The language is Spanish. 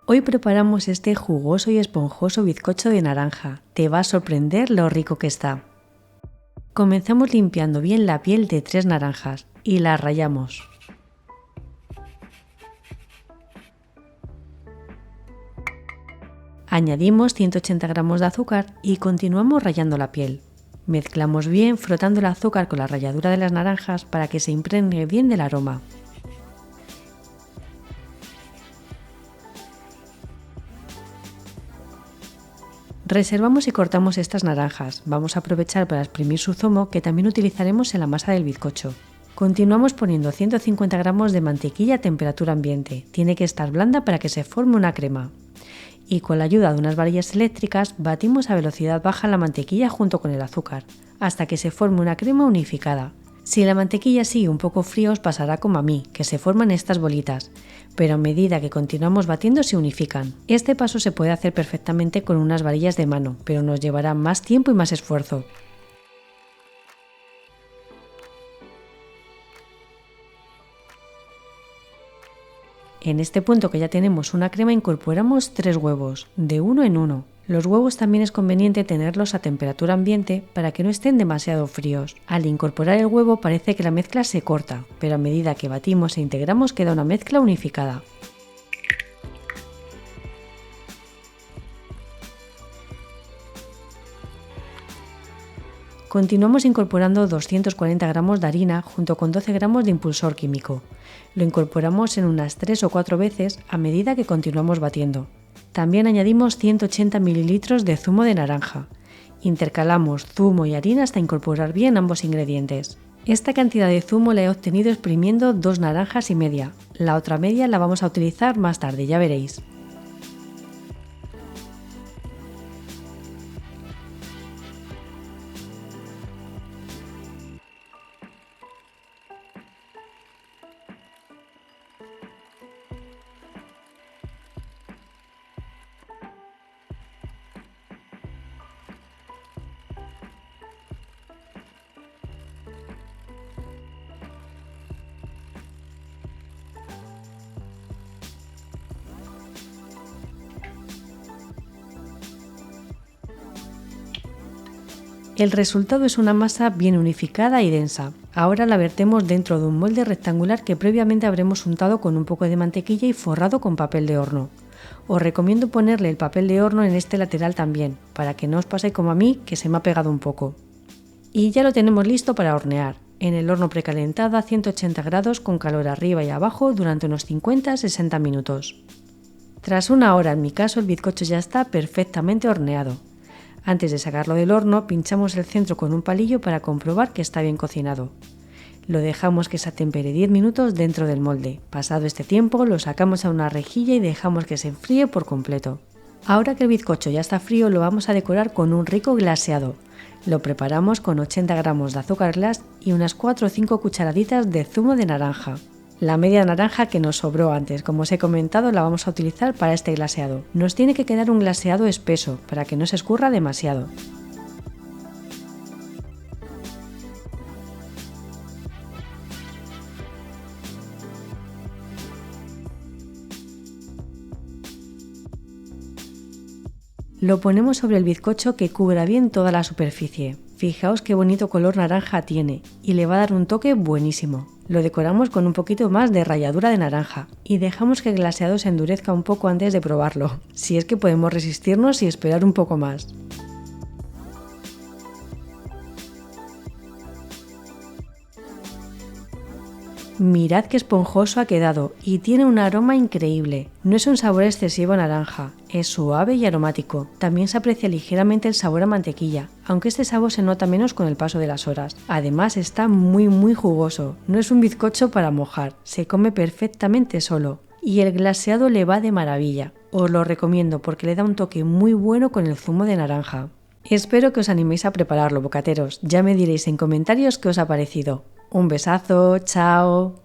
Hoy preparamos este jugoso y esponjoso bizcocho de naranja. Te va a sorprender lo rico que está. Comenzamos limpiando bien la piel de 3 naranjas y las rallamos. Añadimos 180 gramos de azúcar y continuamos rallando la piel. Mezclamos bien frotando el azúcar con la ralladura de las naranjas para que se impregne bien del aroma. Reservamos y cortamos estas naranjas. Vamos a aprovechar para exprimir su zumo, que también utilizaremos en la masa del bizcocho. Continuamos poniendo 150 gramos de mantequilla a temperatura ambiente. Tiene que estar blanda para que se forme una crema. Y con la ayuda de unas varillas eléctricas batimos a velocidad baja la mantequilla junto con el azúcar, hasta que se forme una crema unificada. Si la mantequilla sigue un poco fría os pasará como a mí, que se forman estas bolitas, pero a medida que continuamos batiendo se unifican. Este paso se puede hacer perfectamente con unas varillas de mano, pero nos llevará más tiempo y más esfuerzo. En este punto que ya tenemos una crema incorporamos 3 huevos, de uno en uno. Los huevos también es conveniente tenerlos a temperatura ambiente para que no estén demasiado fríos. Al incorporar el huevo parece que la mezcla se corta, pero a medida que batimos e integramos queda una mezcla unificada. Continuamos incorporando 240 gramos de harina junto con 12 gramos de impulsor químico. Lo incorporamos en unas 3 o 4 veces a medida que continuamos batiendo. También añadimos 180 ml de zumo de naranja. Intercalamos zumo y harina hasta incorporar bien ambos ingredientes. Esta cantidad de zumo la he obtenido exprimiendo 2 naranjas y media. La otra media la vamos a utilizar más tarde, ya veréis. El resultado es una masa bien unificada y densa. Ahora la vertemos dentro de un molde rectangular que previamente habremos untado con un poco de mantequilla y forrado con papel de horno. Os recomiendo ponerle el papel de horno en este lateral también, para que no os pase como a mí, que se me ha pegado un poco. Y ya lo tenemos listo para hornear, en el horno precalentado a 180 grados con calor arriba y abajo durante unos 50-60 minutos. Tras una hora, en mi caso, el bizcocho ya está perfectamente horneado. Antes de sacarlo del horno, pinchamos el centro con un palillo para comprobar que está bien cocinado. Lo dejamos que se atempere 10 minutos dentro del molde. Pasado este tiempo, lo sacamos a una rejilla y dejamos que se enfríe por completo. Ahora que el bizcocho ya está frío, lo vamos a decorar con un rico glaseado. Lo preparamos con 80 gramos de azúcar glass y unas 4 o 5 cucharaditas de zumo de naranja. La media naranja que nos sobró antes, como os he comentado, la vamos a utilizar para este glaseado. Nos tiene que quedar un glaseado espeso, para que no se escurra demasiado. Lo ponemos sobre el bizcocho que cubra bien toda la superficie. Fijaos qué bonito color naranja tiene y le va a dar un toque buenísimo. Lo decoramos con un poquito más de ralladura de naranja y dejamos que el glaseado se endurezca un poco antes de probarlo, si es que podemos resistirnos y esperar un poco más. Mirad qué esponjoso ha quedado y tiene un aroma increíble. No es un sabor excesivo a naranja, es suave y aromático. También se aprecia ligeramente el sabor a mantequilla, aunque este sabor se nota menos con el paso de las horas. Además está muy jugoso, no es un bizcocho para mojar, se come perfectamente solo. Y el glaseado le va de maravilla. Os lo recomiendo porque le da un toque muy bueno con el zumo de naranja. Espero que os animéis a prepararlo, bocateros. Ya me diréis en comentarios qué os ha parecido. Un besazo, chao.